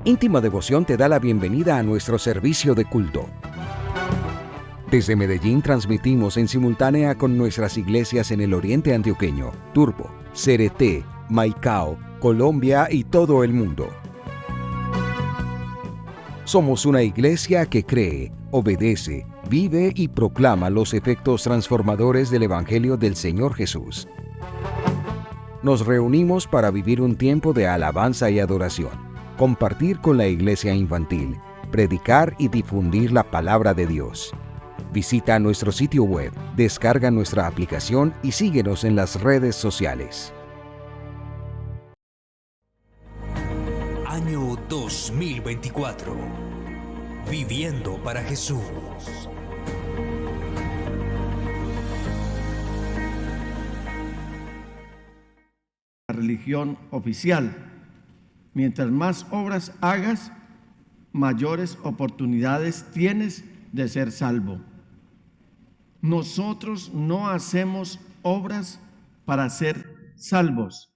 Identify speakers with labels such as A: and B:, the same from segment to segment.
A: Íntima Devoción te da la bienvenida a nuestro servicio de culto. Desde Medellín transmitimos en simultánea con nuestras iglesias en el oriente antioqueño, Turbo, Cereté, Maicao, Colombia y todo el mundo. Somos una iglesia que cree, obedece, vive y proclama los efectos transformadores del Evangelio del Señor Jesús. Nos reunimos para vivir un tiempo de alabanza y adoración, compartir con la iglesia infantil, predicar y difundir la palabra de Dios. Visita nuestro sitio web, descarga nuestra aplicación y síguenos en las redes sociales.
B: Año 2024. Viviendo para Jesús.
C: La religión oficial. Mientras más obras hagas, mayores oportunidades tienes de ser salvo. Nosotros no hacemos obras para ser salvos.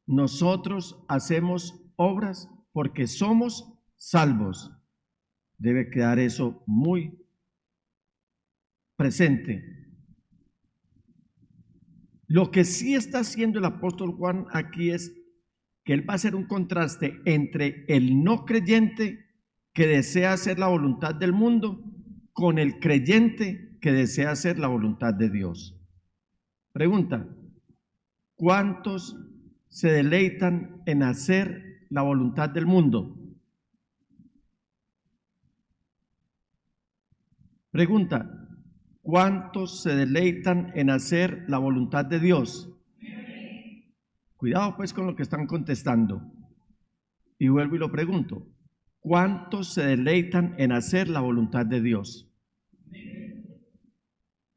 C: Nosotros hacemos obras porque somos salvos. Debe quedar eso muy presente. Lo que sí está haciendo el apóstol Juan aquí es que él va a hacer un contraste entre el no creyente que desea hacer la voluntad del mundo con el creyente que desea hacer la voluntad de Dios. Pregunta: ¿cuántos se deleitan en hacer la voluntad del mundo? Pregunta: ¿cuántos se deleitan en hacer la voluntad de Dios? Cuidado pues con lo que están contestando. Y vuelvo y lo pregunto: ¿cuántos se deleitan en hacer la voluntad de Dios?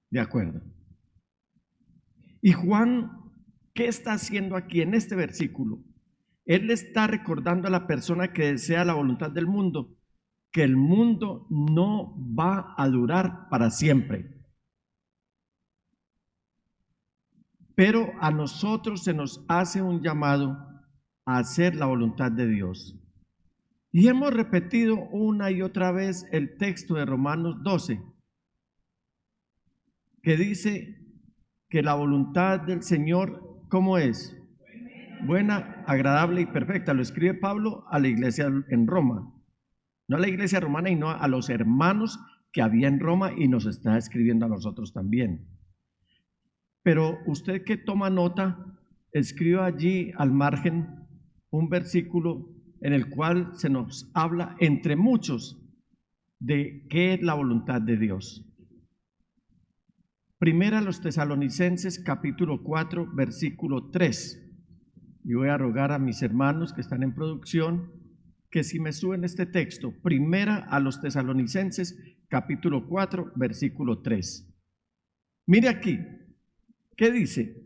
C: De acuerdo. Y Juan, ¿qué está haciendo aquí en este versículo? Él le está recordando a la persona que desea la voluntad del mundo que el mundo no va a durar para siempre. Pero a nosotros se nos hace un llamado a hacer la voluntad de Dios. Y hemos repetido una y otra vez el texto de Romanos 12, que dice que la voluntad del Señor, ¿cómo es? Buena, agradable y perfecta. Lo escribe Pablo a la iglesia en Roma. No a la iglesia romana, y no a los hermanos que había en Roma, y nos está escribiendo a nosotros también. Pero usted que toma nota, escriba allí al margen un versículo en el cual se nos habla, entre muchos, de qué es la voluntad de Dios. Primera a los Tesalonicenses, capítulo 4, versículo 3. Y voy a rogar a mis hermanos que están en producción que si me suben este texto, Primera a los Tesalonicenses, capítulo 4, versículo 3. Mire aquí, ¿qué dice?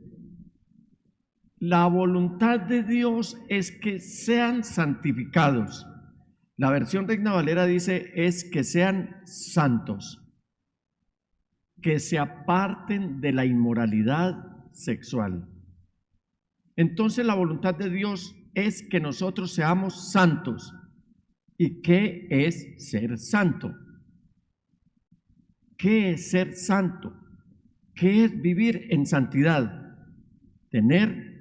C: La voluntad de Dios es que sean santificados. La versión Reina Valera dice es que sean santos, que se aparten de la inmoralidad sexual. Entonces la voluntad de Dios es que nosotros seamos santos. ¿Y qué es ser santo? ¿Qué es ser santo? ¿Qué es vivir en santidad? Tener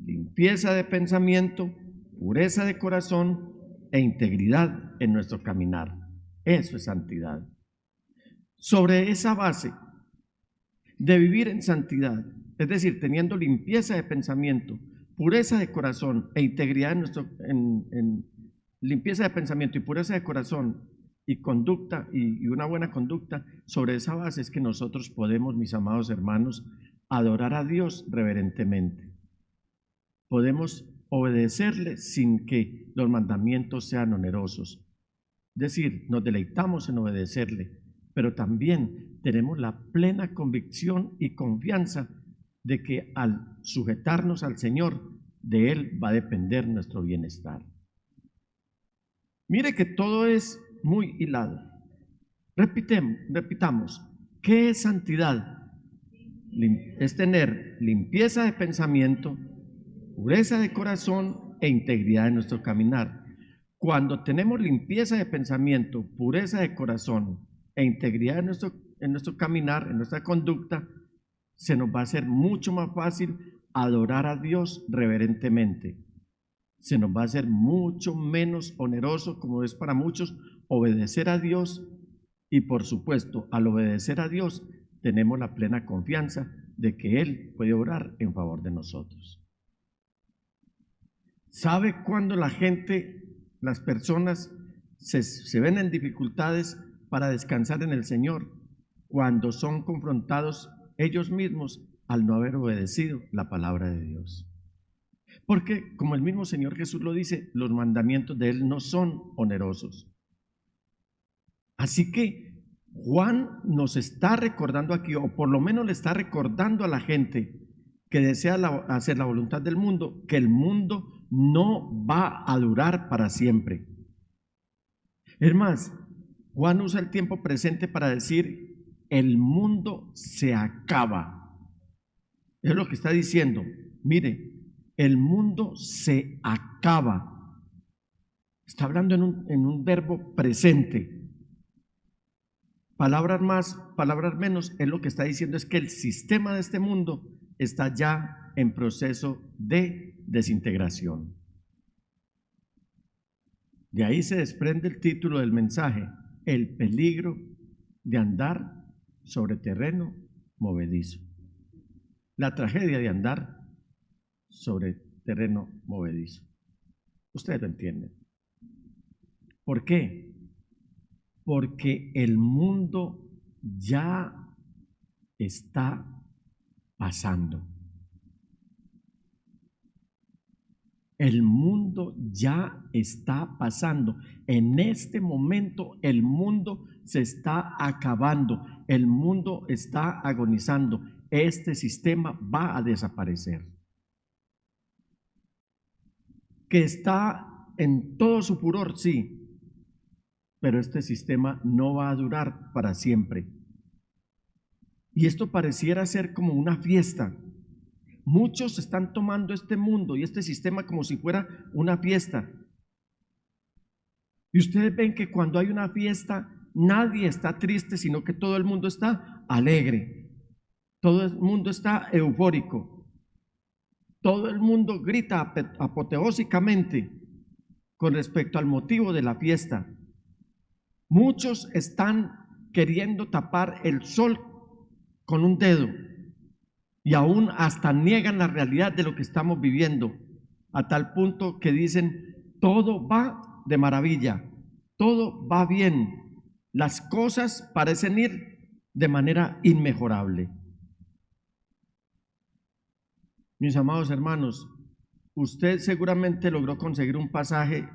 C: limpieza de pensamiento, pureza de corazón e integridad en nuestro caminar. Eso es santidad. Sobre esa base de vivir en santidad, es decir, teniendo limpieza de pensamiento, pureza de corazón e integridad en limpieza de pensamiento y pureza de corazón y conducta y una buena conducta, sobre esa base es que nosotros podemos, mis amados hermanos, adorar a Dios reverentemente. Podemos obedecerle sin que los mandamientos sean onerosos. Es decir, nos deleitamos en obedecerle, pero también tenemos la plena convicción y confianza de que al sujetarnos al Señor, de Él va a depender nuestro bienestar. Mire que todo es muy hilado. Repitamos, ¿qué es santidad? Es tener limpieza de pensamiento, pureza de corazón e integridad en nuestro caminar. Cuando tenemos limpieza de pensamiento, pureza de corazón e integridad en nuestro caminar, en nuestra conducta, se nos va a hacer mucho más fácil adorar a Dios reverentemente. Se nos va a hacer mucho menos oneroso, como es para muchos, obedecer a Dios. Y por supuesto, al obedecer a Dios, tenemos la plena confianza de que Él puede obrar en favor de nosotros. ¿Sabe cuándo la gente, las personas, se ven en dificultades para descansar en el Señor? Cuando son confrontados ellos mismos al no haber obedecido la palabra de Dios. Porque, como el mismo Señor Jesús lo dice, los mandamientos de Él no son onerosos. Así que Juan nos está recordando aquí, o por lo menos le está recordando a la gente que desea hacer la voluntad del mundo, que el mundo no va a durar para siempre. Es más, Juan usa el tiempo presente para decir, el mundo se acaba. Es lo que está diciendo. Mire, el mundo se acaba. Está hablando en un verbo presente. Palabras más, palabras menos, es lo que está diciendo es que el sistema de este mundo está ya en proceso de desintegración. De ahí se desprende el título del mensaje, el peligro de andar sobre terreno movedizo. La tragedia de andar sobre terreno movedizo. Ustedes lo entienden. ¿Por qué? Porque el mundo ya está pasando. El mundo ya está pasando. En este momento el mundo se está acabando. El mundo está agonizando. Este sistema va a desaparecer. Que está en todo su furor, sí. Pero este sistema no va a durar para siempre. Y esto pareciera ser como una fiesta. Muchos están tomando este mundo y este sistema como si fuera una fiesta. Y ustedes ven que cuando hay una fiesta, nadie está triste, sino que todo el mundo está alegre. Todo el mundo está eufórico. Todo el mundo grita apoteósicamente con respecto al motivo de la fiesta. Muchos están queriendo tapar el sol con un dedo. Y aún hasta niegan la realidad de lo que estamos viviendo, a tal punto que dicen, todo va de maravilla, todo va bien, las cosas parecen ir de manera inmejorable. Mis amados hermanos, usted seguramente logró conseguir un pasaje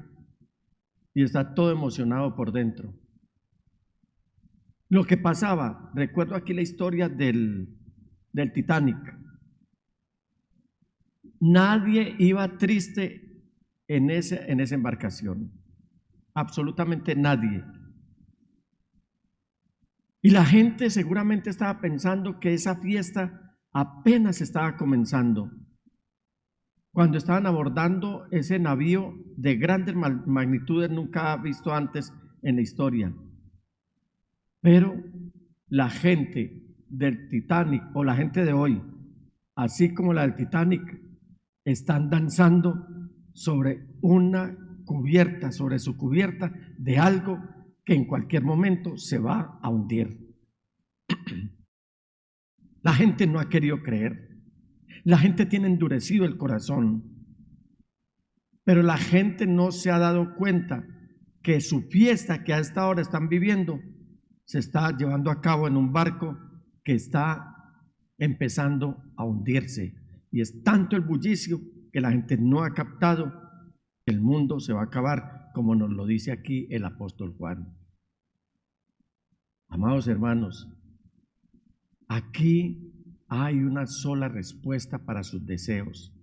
C: y está todo emocionado por dentro. Lo que pasaba, recuerdo aquí la historia del Titanic. Nadie iba triste en esa embarcación, absolutamente nadie. Y la gente seguramente estaba pensando que esa fiesta apenas estaba comenzando, cuando estaban abordando ese navío de grandes magnitudes nunca visto antes en la historia. Pero la gente del Titanic o la gente de hoy, así como la del Titanic, están danzando sobre una cubierta, sobre su cubierta de algo que en cualquier momento se va a hundir. La gente no ha querido creer. La gente tiene endurecido el corazón. Pero la gente no se ha dado cuenta que su fiesta que a esta hora están viviendo se está llevando a cabo en un barco que está empezando a hundirse. Y es tanto el bullicio que la gente no ha captado que el mundo se va a acabar, como nos lo dice aquí el apóstol Juan. Amados hermanos, aquí hay una sola respuesta para sus deseos.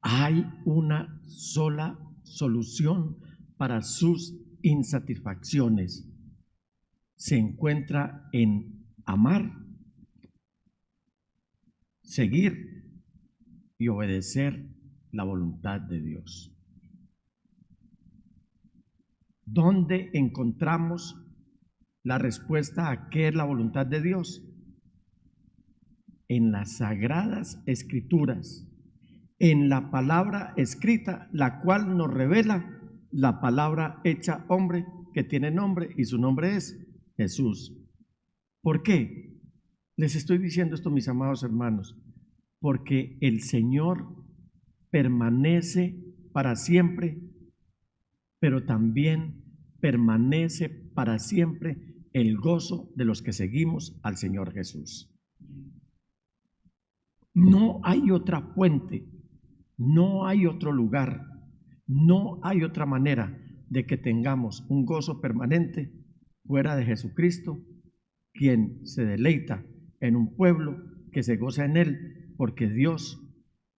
C: Hay una sola solución para sus insatisfacciones. Se encuentra en amar, seguir y obedecer la voluntad de Dios. ¿Dónde encontramos la respuesta a qué es la voluntad de Dios? En las sagradas escrituras, en la palabra escrita, la cual nos revela la palabra hecha hombre, que tiene nombre y su nombre es Jesús. ¿Por qué? Les estoy diciendo esto, mis amados hermanos, porque el Señor permanece para siempre, pero también permanece para siempre el gozo de los que seguimos al Señor Jesús. No hay otra fuente, no hay otro lugar, no hay otra manera de que tengamos un gozo permanente fuera de Jesucristo, quien se deleita en un pueblo que se goza en Él, porque Dios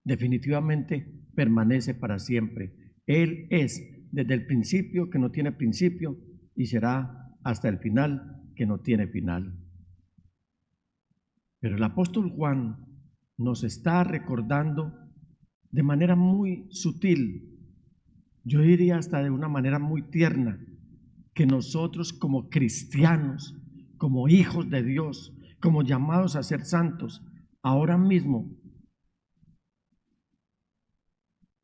C: definitivamente permanece para siempre. Él es desde el principio que no tiene principio y será hasta el final que no tiene final. Pero el apóstol Juan nos está recordando de manera muy sutil, yo diría hasta de una manera muy tierna, que nosotros como cristianos, como hijos de Dios, como llamados a ser santos, ahora mismo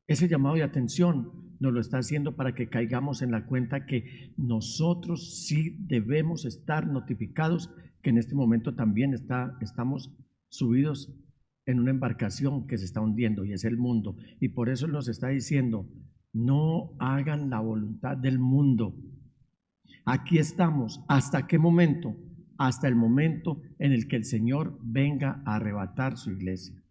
C: ese llamado de atención nos lo está haciendo para que caigamos en la cuenta que nosotros sí debemos estar notificados que en este momento también estamos subidos en una embarcación que se está hundiendo y es el mundo. Y por eso nos está diciendo, no hagan la voluntad del mundo. Aquí estamos. ¿Hasta qué momento? Hasta el momento en el que el Señor venga a arrebatar su iglesia.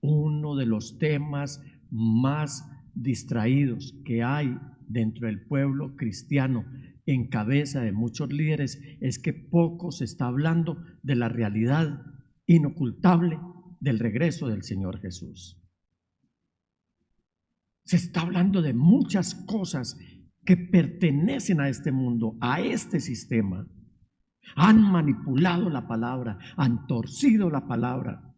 C: Uno de los temas más distraídos que hay dentro del pueblo cristiano en cabeza de muchos líderes es que poco se está hablando de la realidad inocultable del regreso del Señor Jesús. Se está hablando de muchas cosas que pertenecen a este mundo, a este sistema. Han manipulado la palabra, han torcido la palabra.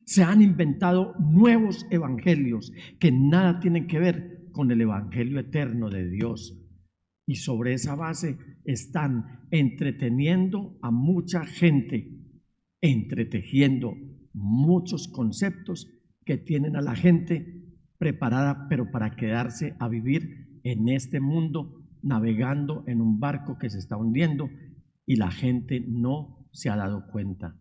C: Se han inventado nuevos evangelios que nada tienen que ver con el evangelio eterno de Dios. Y sobre esa base están entreteniendo a mucha gente, entretejiendo muchos conceptos que tienen a la gente preparada, pero para quedarse a vivir en este mundo, navegando en un barco que se está hundiendo y la gente no se ha dado cuenta.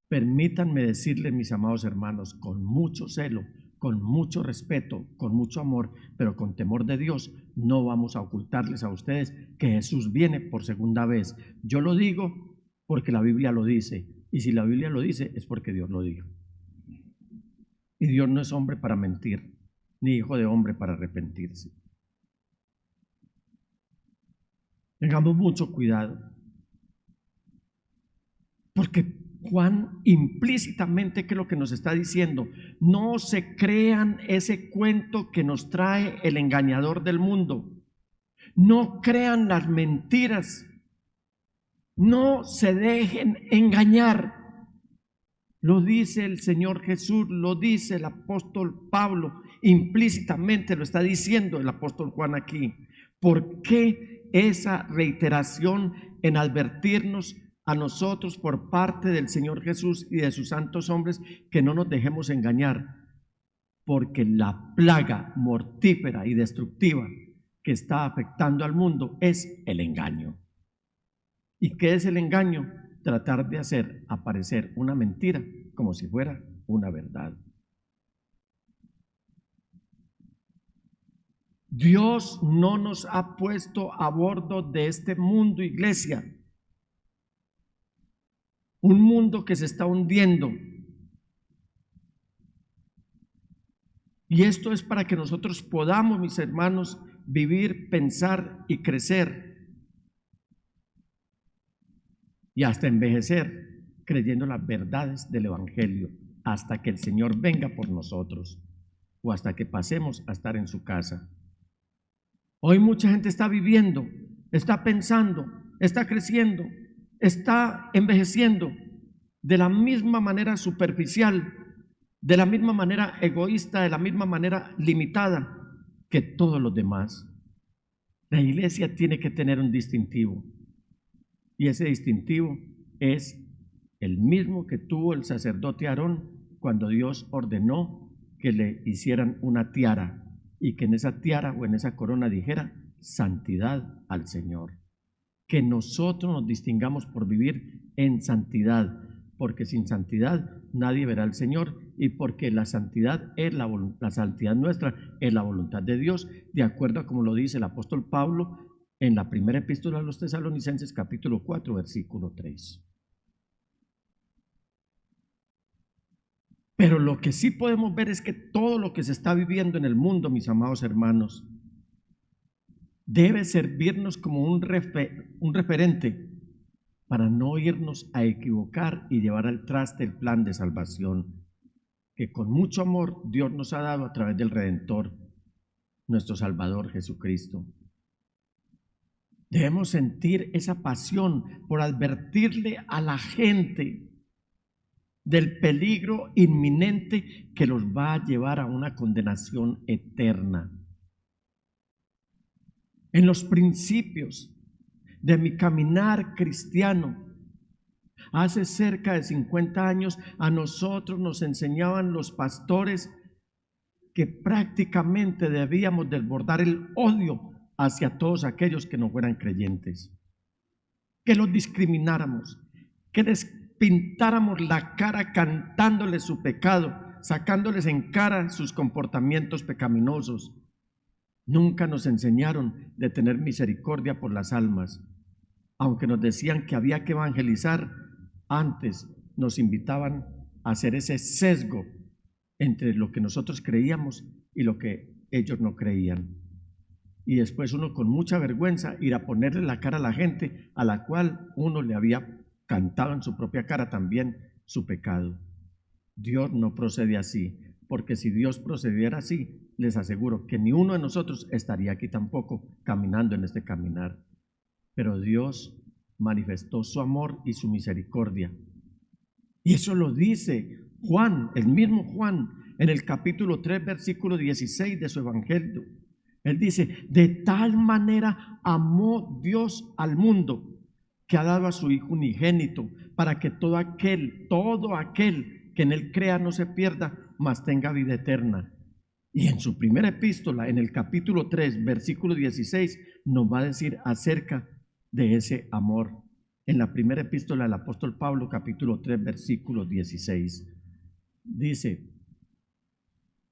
C: Permítanme decirles, mis amados hermanos, con mucho celo, con mucho respeto, con mucho amor, pero con temor de Dios, no vamos a ocultarles a ustedes que Jesús viene por segunda vez. Yo lo digo porque la Biblia lo dice, y si la Biblia lo dice es porque Dios lo dijo. Y Dios no es hombre para mentir, ni hijo de hombre para arrepentirse. Tengamos mucho cuidado, porque Juan implícitamente, ¿qué es lo que nos está diciendo? No se crean ese cuento que nos trae el engañador del mundo. No crean las mentiras. No se dejen engañar. Lo dice el Señor Jesús, lo dice el apóstol Pablo, implícitamente lo está diciendo el apóstol Juan aquí. ¿Por qué esa reiteración en advertirnos a nosotros por parte del Señor Jesús y de sus santos hombres que no nos dejemos engañar? Porque la plaga mortífera y destructiva que está afectando al mundo es el engaño. ¿Y qué es el engaño? Tratar de hacer aparecer una mentira como si fuera una verdad. Dios no nos ha puesto a bordo de este mundo, iglesia. Un mundo que se está hundiendo. Y esto es para que nosotros podamos, mis hermanos, vivir, pensar y crecer. Y hasta envejecer creyendo las verdades del Evangelio hasta que el Señor venga por nosotros o hasta que pasemos a estar en su casa. Hoy mucha gente está viviendo, está pensando, está creciendo, está envejeciendo de la misma manera superficial, de la misma manera egoísta, de la misma manera limitada que todos los demás. La iglesia tiene que tener un distintivo, y ese distintivo es el mismo que tuvo el sacerdote Aarón cuando Dios ordenó que le hicieran una tiara y que en esa tiara o en esa corona dijera santidad al Señor. Que nosotros nos distingamos por vivir en santidad, porque sin santidad nadie verá al Señor, y porque la santidad es la santidad nuestra es la voluntad de Dios, de acuerdo a como lo dice el apóstol Pablo en la primera epístola a los Tesalonicenses, capítulo 4, versículo 3. Pero lo que sí podemos ver es que todo lo que se está viviendo en el mundo, mis amados hermanos, debe servirnos como un referente para no irnos a equivocar y llevar al traste el plan de salvación que con mucho amor Dios nos ha dado a través del Redentor, nuestro Salvador Jesucristo. Debemos sentir esa pasión por advertirle a la gente del peligro inminente que los va a llevar a una condenación eterna. En los principios de mi caminar cristiano, hace cerca de 50 años, a nosotros nos enseñaban los pastores que prácticamente debíamos desbordar el odio hacia todos aquellos que no fueran creyentes, que los discrimináramos, que les pintáramos la cara cantándoles su pecado, sacándoles en cara sus comportamientos pecaminosos. Nunca nos enseñaron de tener misericordia por las almas. Aunque nos decían que había que evangelizar, antes nos invitaban a hacer ese sesgo entre lo que nosotros creíamos y lo que ellos no creían. Y después uno con mucha vergüenza ir a ponerle la cara a la gente a la cual uno le había cantado en su propia cara también su pecado. Dios no procede así, porque si Dios procediera así, les aseguro que ni uno de nosotros estaría aquí tampoco caminando en este caminar. Pero Dios manifestó su amor y su misericordia. Y eso lo dice Juan, el mismo Juan, en el capítulo 3, versículo 16 de su evangelio. Él dice: de tal manera amó Dios al mundo, que ha dado a su Hijo unigénito, para que todo aquel que en él crea no se pierda, mas tenga vida eterna. Y en su primera epístola, en el capítulo 3, versículo 16, nos va a decir acerca de ese amor. En la primera epístola del apóstol Pablo, capítulo 3, versículo 16, dice: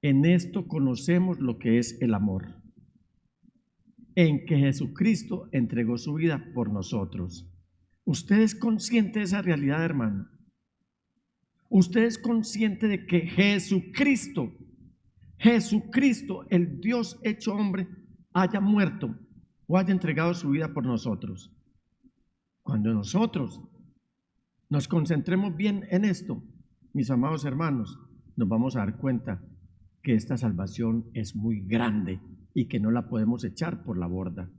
C: en esto conocemos lo que es el amor, en que Jesucristo entregó su vida por nosotros. ¿Usted es consciente de esa realidad, hermano? ¿Usted es consciente de que Jesucristo, el Dios hecho hombre, haya muerto o haya entregado su vida por nosotros? Cuando nosotros nos concentremos bien en esto, mis amados hermanos, nos vamos a dar cuenta que esta salvación es muy grande y que no la podemos echar por la borda.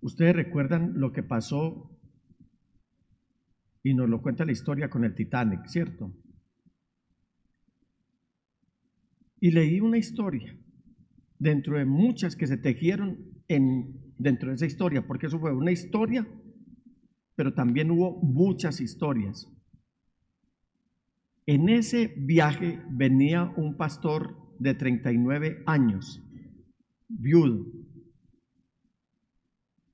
C: Ustedes recuerdan lo que pasó, y nos lo cuenta la historia con el Titanic, ¿cierto? Y leí una historia dentro de muchas que se tejieron dentro de esa historia, porque eso fue una historia, pero también hubo muchas historias. En ese viaje venía un pastor de 39 años, viudo,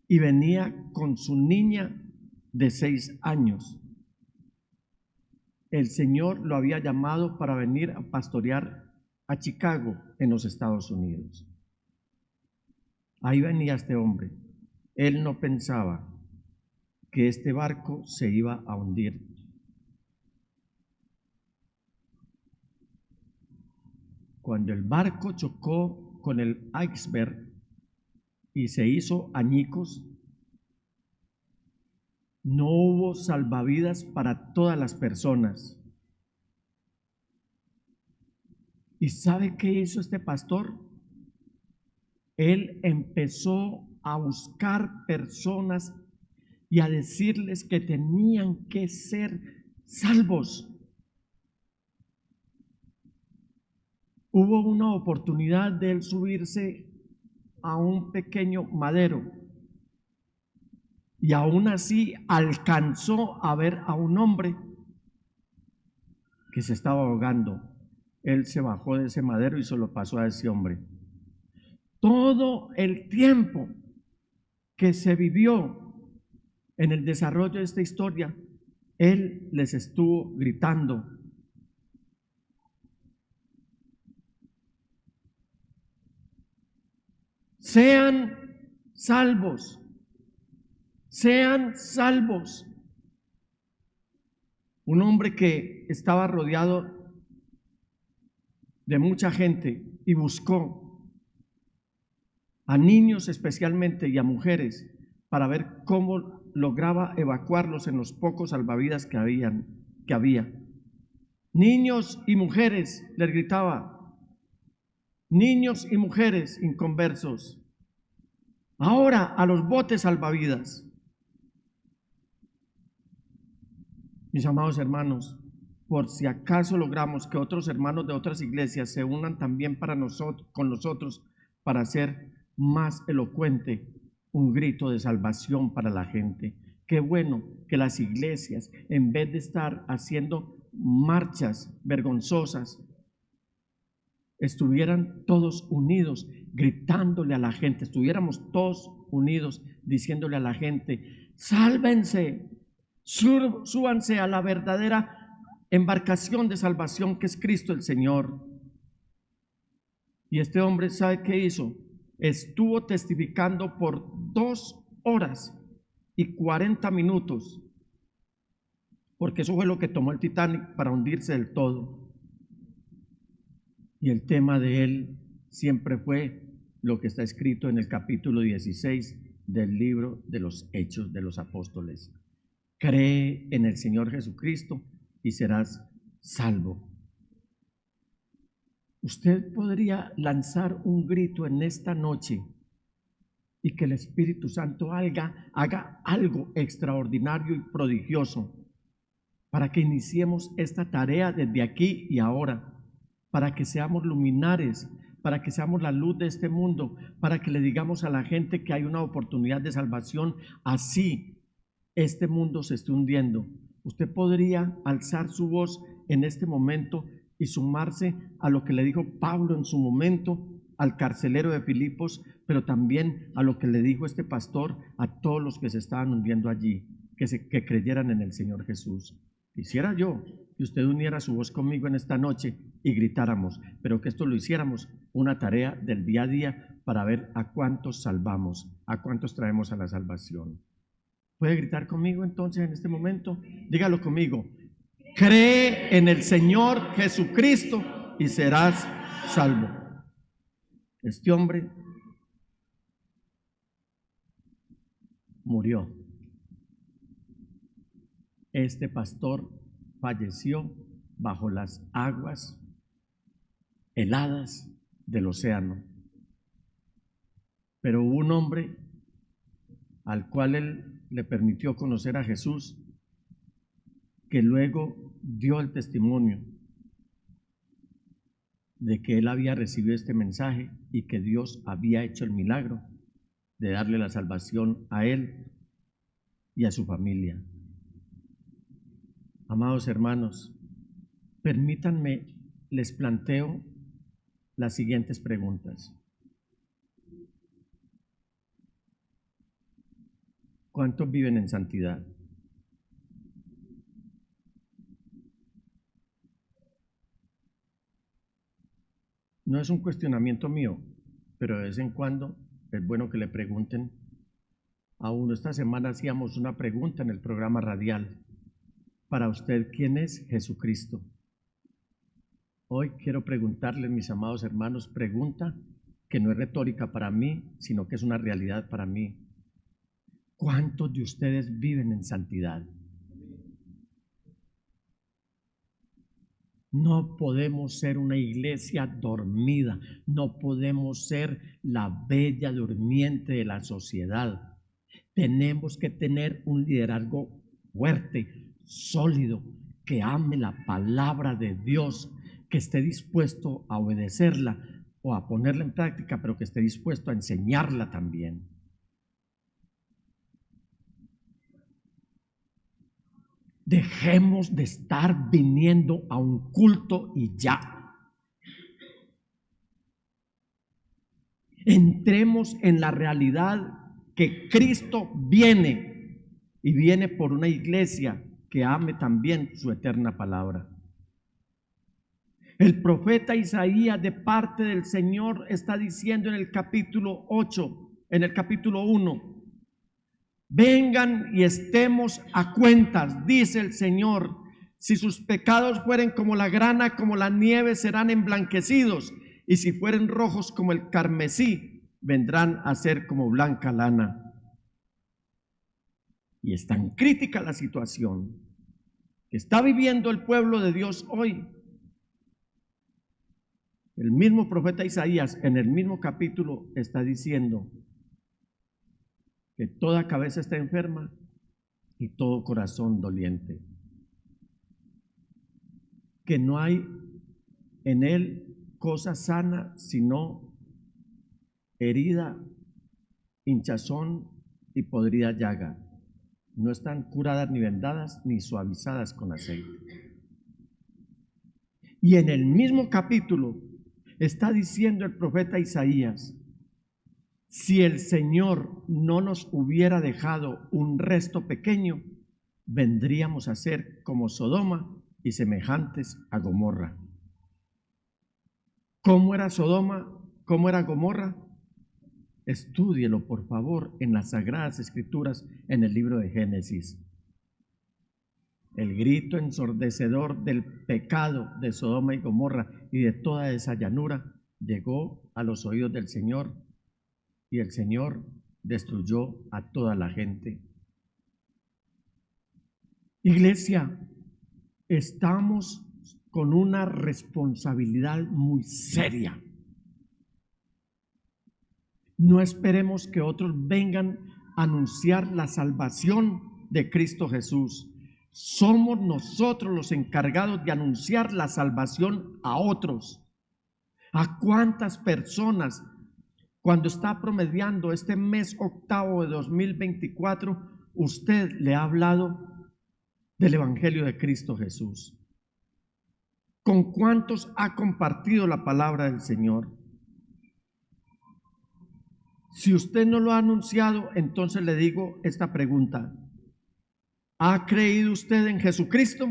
C: y venía con su niña de 6 años. El Señor lo había llamado para venir a pastorear a Chicago, en los Estados Unidos. Ahí venía este hombre. Él no pensaba que este barco se iba a hundir. Cuando el barco chocó con el iceberg y se hizo añicos, no hubo salvavidas para todas las personas. ¿Y sabe qué hizo este pastor? Él empezó a buscar personas y a decirles que tenían que ser salvos. Hubo una oportunidad de él subirse a un pequeño madero y aún así alcanzó a ver a un hombre que se estaba ahogando. Él se bajó de ese madero y se lo pasó a ese hombre. Todo el tiempo que se vivió en el desarrollo de esta historia, él les estuvo gritando: sean salvos, sean salvos. Un hombre que estaba rodeado de mucha gente y buscó a niños especialmente y a mujeres para ver cómo lograba evacuarlos en los pocos salvavidas que había. Niños y mujeres, les gritaba, niños y mujeres inconversos, ahora a los botes salvavidas. Mis amados hermanos, por si acaso logramos que otros hermanos de otras iglesias se unan también con nosotros para hacer más elocuente un grito de salvación para la gente. Qué bueno que las iglesias, en vez de estar haciendo marchas vergonzosas, estuvieran todos unidos gritándole a la gente, estuviéramos todos unidos diciéndole a la gente: sálvense, súbanse a la verdadera embarcación de salvación que es Cristo el Señor. Y este hombre, ¿sabe qué hizo? Estuvo testificando por 2 horas y 40 minutos, porque eso fue lo que tomó el Titanic para hundirse del todo. Y el tema de él siempre fue lo que está escrito en el capítulo 16 del libro de los Hechos de los Apóstoles: cree en el Señor Jesucristo y serás salvo. Usted podría lanzar un grito en esta noche y que el Espíritu Santo haga algo extraordinario y prodigioso para que iniciemos esta tarea desde aquí y ahora, para que seamos luminares, para que seamos la luz de este mundo, para que le digamos a la gente que hay una oportunidad de salvación, así este mundo se esté hundiendo. Usted podría alzar su voz en este momento y sumarse a lo que le dijo Pablo en su momento al carcelero de Filipos, pero también a lo que le dijo este pastor a todos los que se estaban hundiendo allí, que creyeran en el Señor Jesús. Quisiera yo que usted uniera su voz conmigo en esta noche y gritáramos, pero que esto lo hiciéramos una tarea del día a día para ver a cuántos salvamos, a cuántos traemos a la salvación. ¿Puede gritar conmigo entonces en este momento? Dígalo conmigo: cree en el Señor Jesucristo y serás salvo. Este hombre murió. Este pastor falleció bajo las aguas heladas del océano. Pero hubo un hombre al cual él le permitió conocer a Jesús, que luego dio el testimonio de que él había recibido este mensaje y que Dios había hecho el milagro de darle la salvación a él y a su familia. Amados hermanos, permítanme, les planteo las siguientes preguntas. ¿Cuántos viven en santidad? No es un cuestionamiento mío, pero de vez en cuando es bueno que le pregunten a uno. Esta semana hacíamos una pregunta en el programa radial. Para usted, ¿quién es Jesucristo? Hoy quiero preguntarles, mis amados hermanos, pregunta que no es retórica para mí, sino que es una realidad para mí. ¿Cuántos de ustedes viven en santidad? No podemos ser una iglesia dormida, no podemos ser la bella durmiente de la sociedad. Tenemos que tener un liderazgo fuerte, sólido, que ame la palabra de Dios, que esté dispuesto a obedecerla o a ponerla en práctica, pero que esté dispuesto a enseñarla también. Dejemos de estar viniendo a un culto y ya. Entremos en la realidad que Cristo viene y viene por una iglesia que ame también su eterna palabra. El profeta Isaías, de parte del Señor, está diciendo en el capítulo 8, en el capítulo 1, vengan y estemos a cuentas, dice el Señor. Si sus pecados fueren como la grana, como la nieve, serán emblanquecidos, y si fueren rojos como el carmesí, vendrán a ser como blanca lana. Y es tan crítica la situación que está viviendo el pueblo de Dios hoy. El mismo profeta Isaías, en el mismo capítulo, está diciendo que toda cabeza está enferma y todo corazón doliente, que no hay en él cosa sana sino herida, hinchazón y podrida llaga. No están curadas ni vendadas ni suavizadas con aceite. Y en el mismo capítulo está diciendo el profeta Isaías: si el Señor no nos hubiera dejado un resto pequeño, vendríamos a ser como Sodoma y semejantes a Gomorra. ¿Cómo era Sodoma? ¿Cómo era Gomorra? Estúdielo, por favor, en las Sagradas Escrituras, en el libro de Génesis. El grito ensordecedor del pecado de Sodoma y Gomorra y de toda esa llanura llegó a los oídos del Señor, y el Señor destruyó a toda la gente. Iglesia, estamos con una responsabilidad muy seria. No esperemos que otros vengan a anunciar la salvación de Cristo Jesús. Somos nosotros los encargados de anunciar la salvación a otros. ¿A cuántas personas, cuando está promediando este mes octavo de 2024, usted le ha hablado del Evangelio de Cristo Jesús? ¿Con cuántos ha compartido la palabra del Señor? Si usted no lo ha anunciado, entonces le digo esta pregunta: ¿ha creído usted en Jesucristo?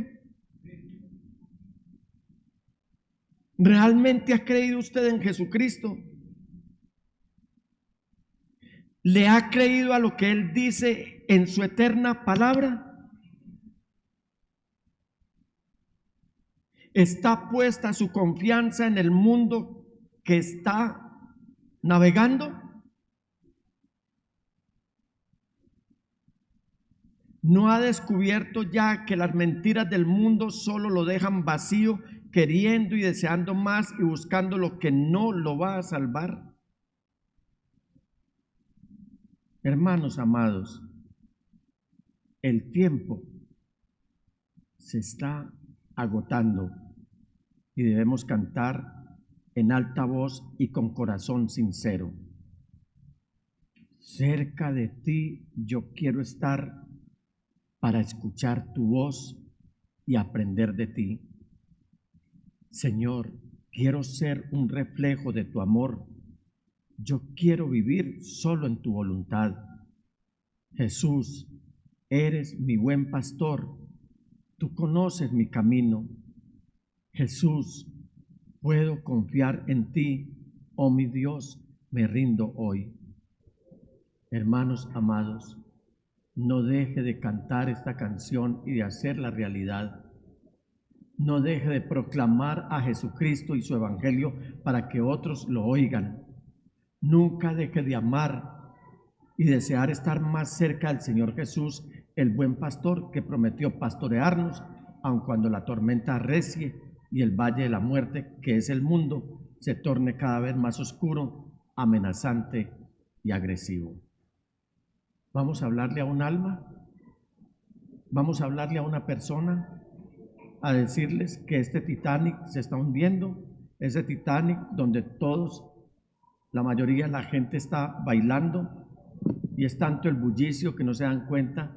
C: ¿Realmente ha creído usted en Jesucristo? ¿Le ha creído a lo que Él dice en su eterna palabra? ¿Está puesta su confianza en el mundo que está navegando? ¿No ha descubierto ya que las mentiras del mundo solo lo dejan vacío, queriendo y deseando más y buscando lo que no lo va a salvar? Hermanos amados, el tiempo se está agotando y debemos cantar en alta voz y con corazón sincero: cerca de ti yo quiero estar para escuchar tu voz y aprender de ti. Señor, quiero ser un reflejo de tu amor. Yo quiero vivir solo en tu voluntad. Jesús, eres mi buen pastor. Tú conoces mi camino. Jesús, puedo confiar en ti. Oh mi Dios, me rindo hoy. Hermanos amados, no deje de cantar esta canción y de hacerla realidad. No deje de proclamar a Jesucristo y su Evangelio para que otros lo oigan. Nunca deje de amar y desear estar más cerca del Señor Jesús, el buen pastor que prometió pastorearnos, aun cuando la tormenta arrecie y el valle de la muerte, que es el mundo, se torne cada vez más oscuro, amenazante y agresivo. Vamos a hablarle a un alma, vamos a hablarle a una persona, a decirles que este Titanic se está hundiendo, ese Titanic donde todos, la mayoría de la gente está bailando y es tanto el bullicio que no se dan cuenta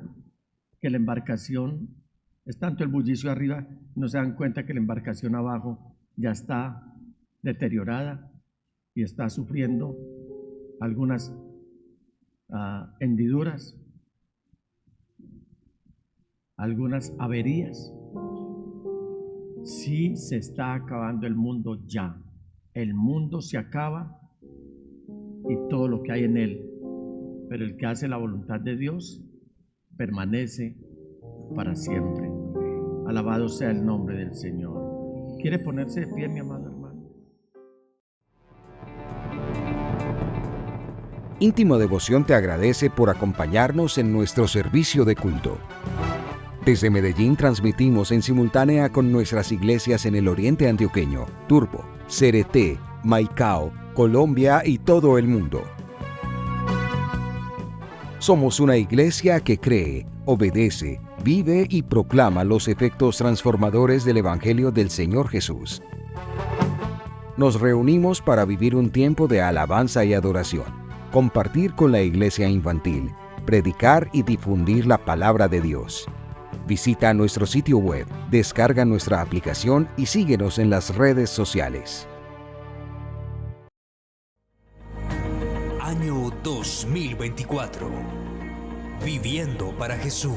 C: que la embarcación, es tanto el bullicio arriba, no se dan cuenta que la embarcación abajo ya está deteriorada y está sufriendo algunas hendiduras, algunas averías. Sí se está acabando el mundo ya. El mundo se acaba y todo lo que hay en él. Pero el que hace la voluntad de Dios permanece para siempre. Alabado sea el nombre del Señor. ¿Quiere ponerse de pie, mi amado hermano?
A: Íntimo Devoción te agradece por acompañarnos en nuestro servicio de culto. Desde Medellín transmitimos en simultánea con nuestras iglesias en el Oriente Antioqueño, Turbo, Cereté, Maicao, Colombia y todo el mundo. Somos una iglesia que cree, obedece, vive y proclama los efectos transformadores del Evangelio del Señor Jesús. Nos reunimos para vivir un tiempo de alabanza y adoración, compartir con la iglesia infantil, predicar y difundir la palabra de Dios. Visita nuestro sitio web, descarga nuestra aplicación y síguenos en las redes sociales.
B: Año 2024. Viviendo para Jesús.